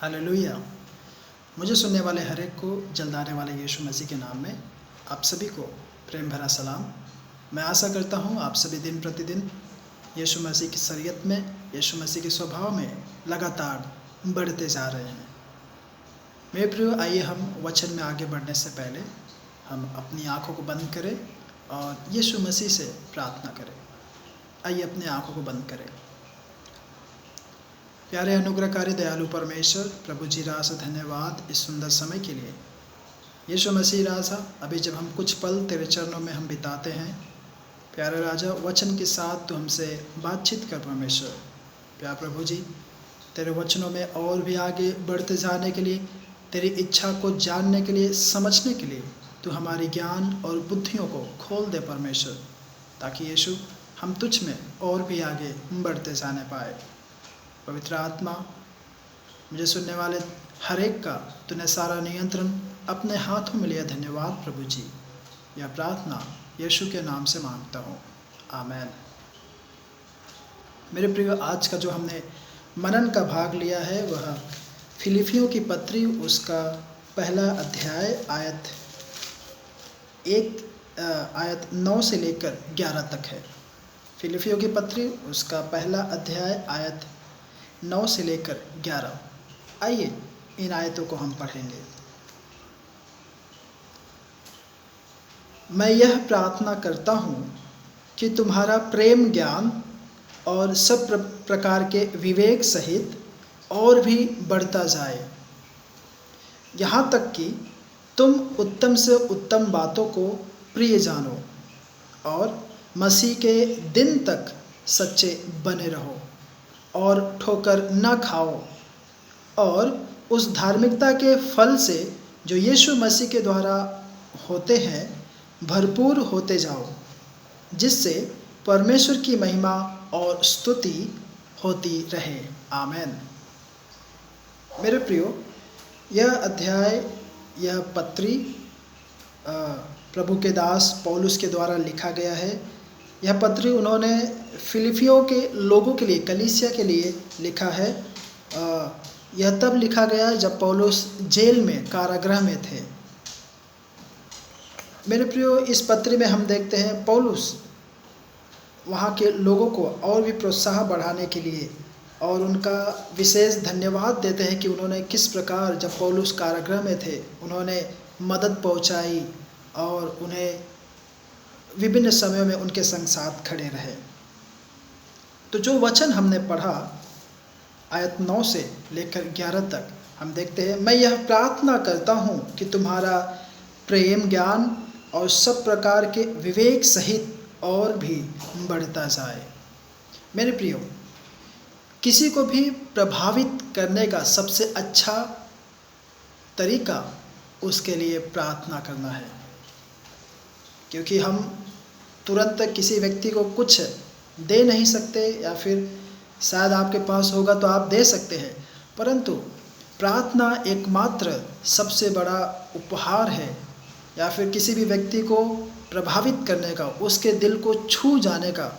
Hallelujah. मुझे सुनने वाले हर एक को जल्द आने वाले यीशु मसीह के नाम में आप सभी को प्रेम भरा सलाम। मैं आशा करता हूँ आप सभी दिन प्रतिदिन यीशु मसीह की शरीयत में, यीशु मसीह के स्वभाव में लगातार बढ़ते जा रहे हैं। मेरे प्रियो, आइए हम वचन में आगे बढ़ने से पहले हम अपनी आँखों को बंद करें और यीशु मसीह से प्रार्थना करें। आइए अपनी आँखों को बंद करें। प्यारे अनुग्रहकारी दयालु परमेश्वर प्रभु जी राजा, धन्यवाद इस सुंदर समय के लिए। यीशु मसीह राजा, अभी जब हम कुछ पल तेरे चरणों में हम बिताते हैं, प्यारे राजा, वचन के साथ तो हमसे बातचीत कर परमेश्वर। प्यारे प्रभु जी, तेरे वचनों में और भी आगे बढ़ते जाने के लिए, तेरी इच्छा को जानने के लिए, समझने के लिए तू हमारी ज्ञान और बुद्धियों को खोल दे परमेश्वर, ताकि यीशु हम तुझ में और भी आगे बढ़ते जाने पाए। पवित्र आत्मा, मुझे सुनने वाले हर एक का तूने सारा नियंत्रण अपने हाथों में लिया। धन्यवाद प्रभु जी। यह प्रार्थना यीशु के नाम से मांगता हूँ, आमेन। मेरे प्रिय, आज का जो हमने मनन का भाग लिया है वह फिलिपियों की पत्री, उसका पहला अध्याय आयत 9 से लेकर 11 तक है। फिलिपियों की पत्री, उसका पहला अध्याय आयत 9 से लेकर 11। आइए इन आयतों को हम पढ़ेंगे। मैं यह प्रार्थना करता हूँ कि तुम्हारा प्रेम, ज्ञान और सब प्रकार के विवेक सहित और भी बढ़ता जाए, यहाँ तक कि तुम उत्तम से उत्तम बातों को प्रिय जानो और मसीह के दिन तक सच्चे बने रहो और ठोकर न खाओ, और उस धार्मिकता के फल से जो यीशु मसीह के द्वारा होते हैं भरपूर होते जाओ, जिससे परमेश्वर की महिमा और स्तुति होती रहे, आमेन। मेरे प्रियो, यह अध्याय, यह पत्री प्रभु के दास पौलुस के द्वारा लिखा गया है। यह पत्री उन्होंने फिलिपियों के लोगों के लिए, कलीसिया के लिए लिखा है। यह तब लिखा गया जब पौलुस जेल में, कारागृह में थे। मेरे प्रियो, इस पत्री में हम देखते हैं पौलुस वहाँ के लोगों को और भी प्रोत्साहन बढ़ाने के लिए और उनका विशेष धन्यवाद देते हैं कि उन्होंने किस प्रकार जब पौलुस कारागृह में थे उन्होंने मदद पहुँचाई और उन्हें विभिन्न समयों में उनके संग साथ खड़े रहे। तो जो वचन हमने पढ़ा आयत 9 से लेकर 11 तक, हम देखते हैं, मैं यह प्रार्थना करता हूँ कि तुम्हारा प्रेम, ज्ञान और सब प्रकार के विवेक सहित और भी बढ़ता जाए। मेरे प्रियो, किसी को भी प्रभावित करने का सबसे अच्छा तरीका उसके लिए प्रार्थना करना है, क्योंकि हम तुरंत किसी व्यक्ति को कुछ दे नहीं सकते, या फिर शायद आपके पास होगा तो आप दे सकते हैं, परंतु प्रार्थना एकमात्र सबसे बड़ा उपहार है, या फिर किसी भी व्यक्ति को प्रभावित करने का, उसके दिल को छू जाने का,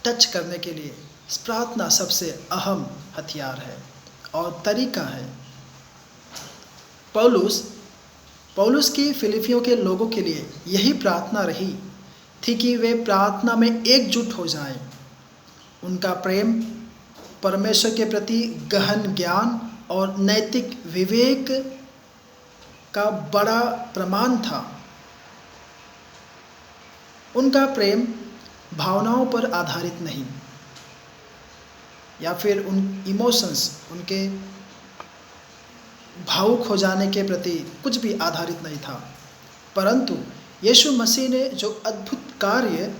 टच करने के लिए प्रार्थना सबसे अहम हथियार है और तरीका है। पौलुस की फिलिपियों के लोगों के लिए यही प्रार्थना रही थी कि वे प्रार्थना में एकजुट हो जाएं। उनका प्रेम परमेश्वर के प्रति गहन ज्ञान और नैतिक विवेक का बड़ा प्रमाण था। उनका प्रेम भावनाओं पर आधारित नहीं, या फिर उन इमोशंस, उनके भावुक हो जाने के प्रति कुछ भी आधारित नहीं था, परंतु यीशु मसीह ने जो अद्भुत कार्य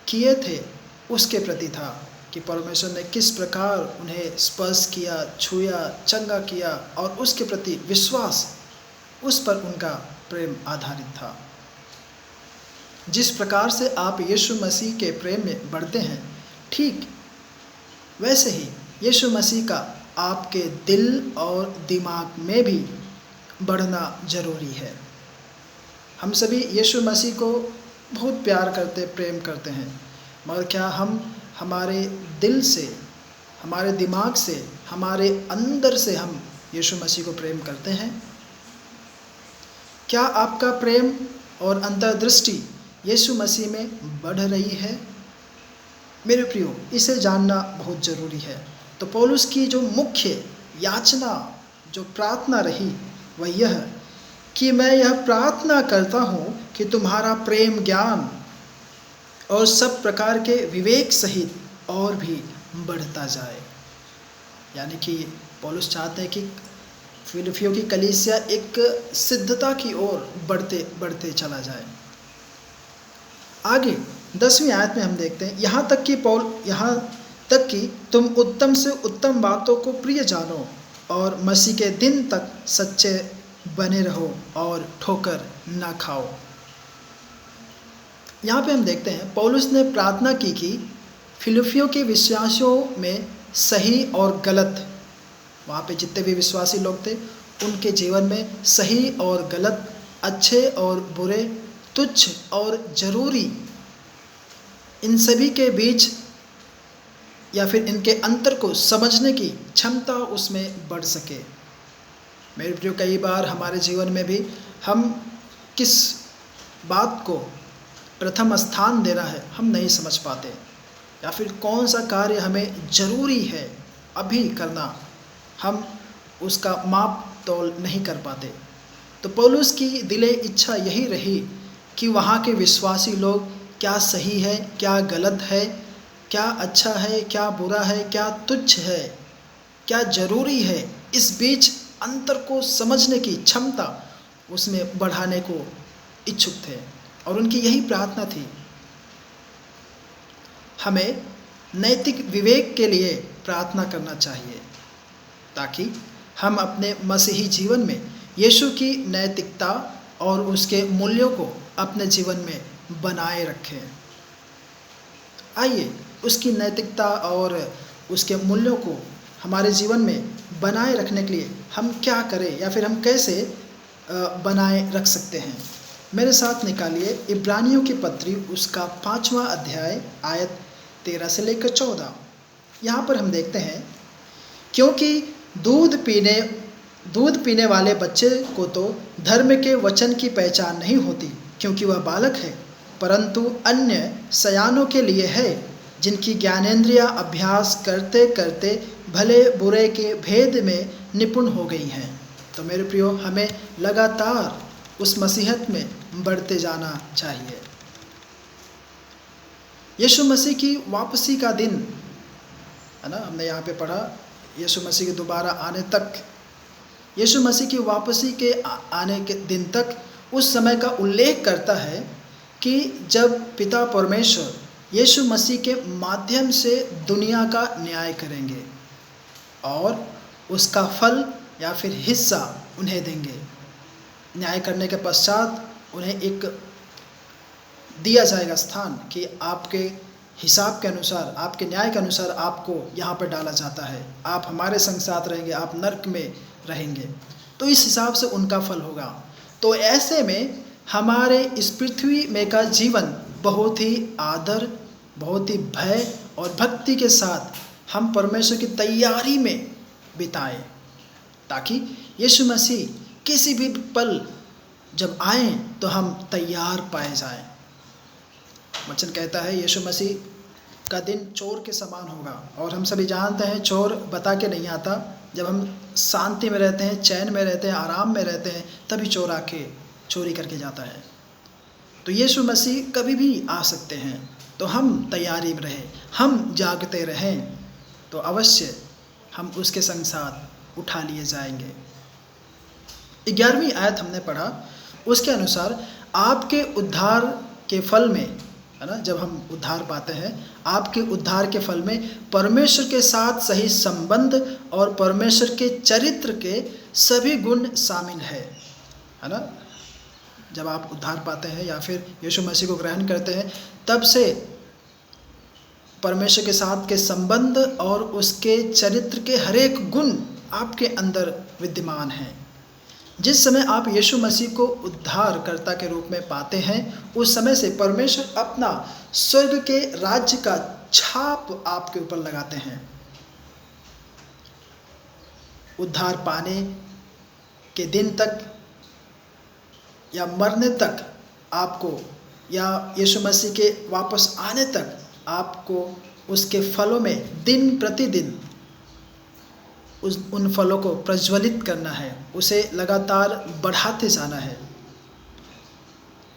किए थे उसके प्रति था कि परमेश्वर ने किस प्रकार उन्हें स्पर्श किया, छुआ, चंगा किया, और उसके प्रति विश्वास, उस पर उनका प्रेम आधारित था। जिस प्रकार से आप यीशु मसीह के प्रेम में बढ़ते हैं, ठीक वैसे ही यीशु मसीह का आपके दिल और दिमाग में भी बढ़ना जरूरी है। हम सभी यीशु मसीह को बहुत प्यार करते, प्रेम करते हैं, मगर क्या हम हमारे दिल से, हमारे दिमाग से, हमारे अंदर से हम यीशु मसीह को प्रेम करते हैं? क्या आपका प्रेम और अंतर्दृष्टि यीशु मसीह में बढ़ रही है? मेरे प्रियो, इसे जानना बहुत ज़रूरी है। तो पौलुस की जो मुख्य याचना, जो प्रार्थना रही, वह यह कि मैं यह प्रार्थना करता हूँ कि तुम्हारा प्रेम, ज्ञान और सब प्रकार के विवेक सहित और भी बढ़ता जाए। यानी कि पौलुस चाहते हैं कि फिलिपियों की कलीसिया एक सिद्धता की ओर बढ़ते बढ़ते चला जाए। आगे 10वीं आयत में हम देखते हैं, यहाँ तक कि तुम उत्तम से उत्तम बातों को प्रिय जानो और मसीह के दिन तक सच्चे बने रहो और ठोकर ना खाओ। यहाँ पे हम देखते हैं पौलुस ने प्रार्थना की कि फिलिपियों के विश्वासियों में सही और गलत, वहाँ पे जितने भी विश्वासी लोग थे उनके जीवन में सही और गलत, अच्छे और बुरे, तुच्छ और ज़रूरी, इन सभी के बीच या फिर इनके अंतर को समझने की क्षमता उसमें बढ़ सके। मेरे प्रियो, कई बार हमारे जीवन में भी हम किस बात को प्रथम स्थान देना है हम नहीं समझ पाते, या फिर कौन सा कार्य हमें ज़रूरी है अभी करना, हम उसका माप तोल नहीं कर पाते। तो पौलुस की दिले इच्छा यही रही कि वहाँ के विश्वासी लोग क्या सही है, क्या गलत है, क्या अच्छा है, क्या बुरा है, क्या तुच्छ है, क्या ज़रूरी है, इस बीच अंतर को समझने की क्षमता उसमें बढ़ाने को इच्छुक थे और उनकी यही प्रार्थना थी। हमें नैतिक विवेक के लिए प्रार्थना करना चाहिए ताकि हम अपने मसीही जीवन में यीशु की नैतिकता और उसके मूल्यों को अपने जीवन में बनाए रखें। आइए उसकी नैतिकता और उसके मूल्यों को हमारे जीवन में बनाए रखने के लिए हम क्या करें या फिर हम कैसे बनाए रख सकते हैं। मेरे साथ निकालिए इब्रानियों की पत्री उसका 5वां अध्याय आयत 13 से लेकर 14। यहाँ पर हम देखते हैं, क्योंकि दूध पीने वाले बच्चे को तो धर्म के वचन की पहचान नहीं होती क्योंकि वह बालक है, परंतु अन्य सयानों के लिए है जिनकी ज्ञानेंद्रियां अभ्यास करते करते भले बुरे के भेद में निपुण हो गई हैं। तो मेरे प्रियो, हमें लगातार उस मसीहत में बढ़ते जाना चाहिए। यीशु मसीह की वापसी का दिन है ना, हमने यहाँ पे पढ़ा, यीशु मसीह के दोबारा आने तक, यीशु मसीह की वापसी के आने के दिन तक उस समय का उल्लेख करता है कि जब पिता परमेश्वर यीशु मसीह के माध्यम से दुनिया का न्याय करेंगे और उसका फल या फिर हिस्सा उन्हें देंगे। न्याय करने के पश्चात उन्हें एक दिया जाएगा स्थान कि आपके हिसाब के अनुसार, आपके न्याय के अनुसार आपको यहाँ पर डाला जाता है, आप हमारे संग साथ रहेंगे, आप नरक में रहेंगे। तो इस हिसाब से उनका फल होगा। तो ऐसे में हमारे इस पृथ्वी में का जीवन बहुत ही आदर, बहुत ही भय और भक्ति के साथ हम परमेश्वर की तैयारी में बिताएं ताकि यीशु मसीह किसी भी पल जब आए तो हम तैयार पाए जाएं। वचन कहता है यीशु मसीह का दिन चोर के समान होगा, और हम सभी जानते हैं चोर बता के नहीं आता। जब हम शांति में रहते हैं, चैन में रहते हैं, आराम में रहते हैं, तभी चोर आके चोरी करके जाता है। तो यीशु मसीह कभी भी आ सकते हैं, तो हम तैयारी में रहें, हम जागते रहें, तो अवश्य हम उसके संग साथ उठा लिए जाएंगे। 11वीं आयत हमने पढ़ा, उसके अनुसार आपके उद्धार के फल में, है ना, जब हम उद्धार पाते हैं, आपके उद्धार के फल में परमेश्वर के साथ सही संबंध और परमेश्वर के चरित्र के सभी गुण शामिल है ना। जब आप उद्धार पाते हैं या फिर यीशु मसीह को ग्रहण करते हैं, तब से परमेश्वर के साथ के संबंध और उसके चरित्र के हर एक गुण आपके अंदर विद्यमान हैं। जिस समय आप यीशु मसीह को उद्धारकर्ता के रूप में पाते हैं, उस समय से परमेश्वर अपना स्वर्ग के राज्य का छाप आपके ऊपर लगाते हैं। उद्धार पाने के दिन तक या मरने तक आपको, या यीशु मसीह के वापस आने तक आपको उसके फलों में दिन प्रतिदिन उन फलों को प्रज्वलित करना है, उसे लगातार बढ़ाते जाना है।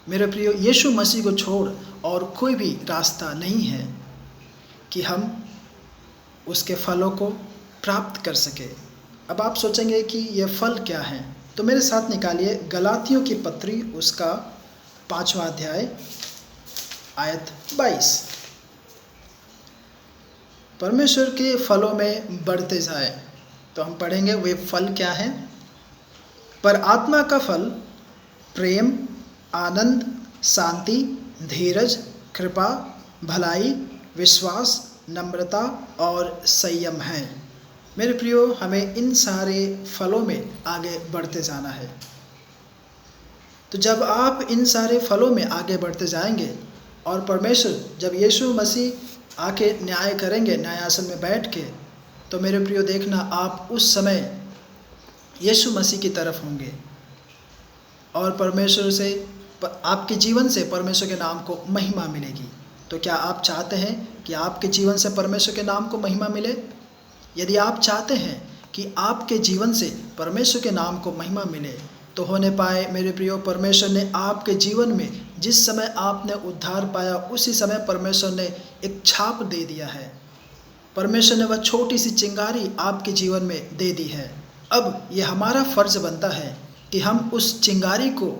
मेरे प्रियो, यीशु मसीह को छोड़ और कोई भी रास्ता नहीं है कि हम उसके फलों को प्राप्त कर सके। अब आप सोचेंगे कि ये फल क्या हैं, तो मेरे साथ निकालिए गलातियों की पत्री उसका 5वां अध्याय आयत 22। परमेश्वर के फलों में बढ़ते जाए, तो हम पढ़ेंगे वे फल क्या हैं। पर आत्मा का फल प्रेम, आनंद, शांति, धीरज, कृपा, भलाई, विश्वास, नम्रता और संयम है। मेरे प्रियो, हमें इन सारे फलों में आगे बढ़ते जाना है। तो जब आप इन सारे फलों में आगे बढ़ते जाएंगे और परमेश्वर जब यीशु मसीह आके न्याय करेंगे न्यायासन में बैठ के, तो मेरे प्रियो देखना, आप उस समय यीशु मसीह की तरफ होंगे और परमेश्वर से, आपके जीवन से परमेश्वर के नाम को महिमा मिलेगी। तो क्या आप चाहते हैं कि आपके जीवन से परमेश्वर के नाम को महिमा मिले? यदि आप चाहते हैं कि आपके जीवन से परमेश्वर के नाम को महिमा मिले, तो होने पाए मेरे प्रियो, परमेश्वर ने आपके जीवन में जिस समय आपने उद्धार पाया उसी समय परमेश्वर ने एक छाप दे दिया है। परमेश्वर ने वह छोटी सी चिंगारी आपके जीवन में दे दी है। अब ये हमारा फर्ज बनता है कि हम उस चिंगारी को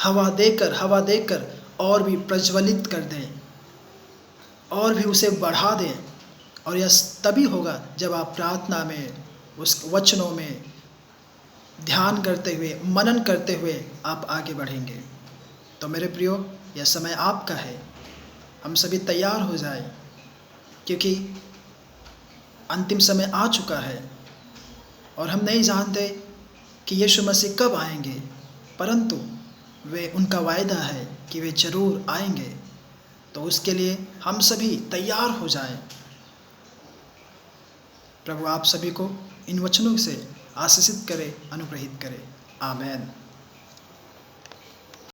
हवा देकर और भी प्रज्वलित कर दें और भी उसे बढ़ा दें। और यह तभी होगा जब आप प्रार्थना में, उस वचनों में ध्यान करते हुए, मनन करते हुए आप आगे बढ़ेंगे। तो मेरे प्रियो, यह समय आपका है, हम सभी तैयार हो जाएं, क्योंकि अंतिम समय आ चुका है और हम नहीं जानते कि यीशु मसीह कब आएंगे, परंतु वे, उनका वायदा है कि वे ज़रूर आएंगे। तो उसके लिए हम सभी तैयार हो जाएं। प्रभु आप सभी को इन वचनों से आशीषित करे, अनुग्रहित करे। आमेन।